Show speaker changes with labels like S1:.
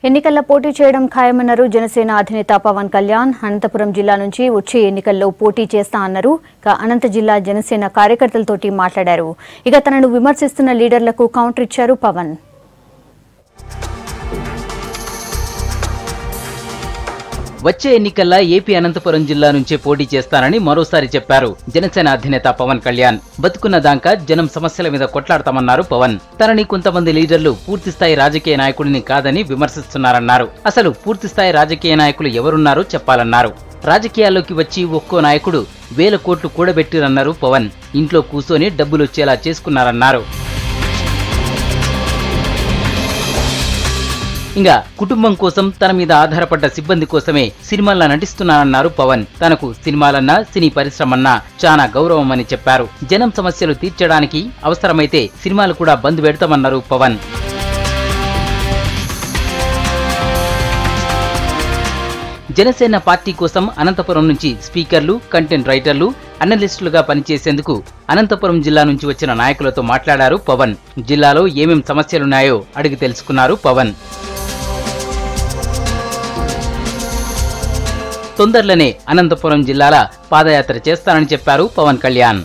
S1: ఎన్నికల్లో పోటీ చేయడం ఖాయమన్నారు జనసేన అధినేత పవన్ కళ్యాణ్. అనంతపురం జిల్లా నుంచి వచ్చే ఎన్నికల్లో పోటీ చేస్తా అన్నారు. అనంత జిల్లా జనసేన కార్యకర్తలతోటి మాట్లాడారు. తనను విమర్శిస్తున్న లీడర్లకు కౌంటర్ ఇచ్చారు పవన్.
S2: వచ్చే ఎన్నికల్లో ఏపీ అనంతపురం జిల్లా నుంచే పోటీ చేస్తానని మరోసారి చెప్పారు జనసేన అధినేత పవన్ కళ్యాణ్. బతుకున్న దాకా జనం సమస్యల మీద కొట్లాడతామన్నారు పవన్. తనని కొంతమంది లీడర్లు పూర్తిస్థాయి రాజకీయ నాయకుడిని కాదని విమర్శిస్తున్నారన్నారు. అసలు పూర్తిస్థాయి రాజకీయ నాయకులు ఎవరున్నారో చెప్పాలన్నారు. రాజకీయాల్లోకి వచ్చి ఒక్కో నాయకుడు 1000 కోట్లు కూడబెట్టిరన్నారు పవన్. ఇంట్లో కూర్చొని డబ్బులొచ్చేలా చేసుకున్నారన్నారు. ఇంకా కుటుంబం కోసం తన మీద ఆధారపడ్డ సిబ్బంది కోసమే సినిమాల్లో నటిస్తున్నానన్నారు పవన్. తనకు సినిమాలన్నా సినీ పరిశ్రమన్నా చాలా గౌరవమని చెప్పారు. జనం సమస్యలు తీర్చడానికి అవసరమైతే సినిమాలు కూడా బంద్ పెడతామన్నారు పవన్. జనసేన పార్టీ కోసం అనంతపురం నుంచి స్పీకర్లు, కంటెంట్ రైటర్లు, అనలిస్టులుగా పనిచేసేందుకు అనంతపురం జిల్లా నుంచి వచ్చిన నాయకులతో మాట్లాడారు పవన్. జిల్లాలో ఏమేం సమస్యలున్నాయో అడిగి తెలుసుకున్నారు పవన్. తొందరలోనే అనంతపురం జిల్లాల పాదయాత్ర చేస్తానని చెప్పారు పవన్ కళ్యాణ్.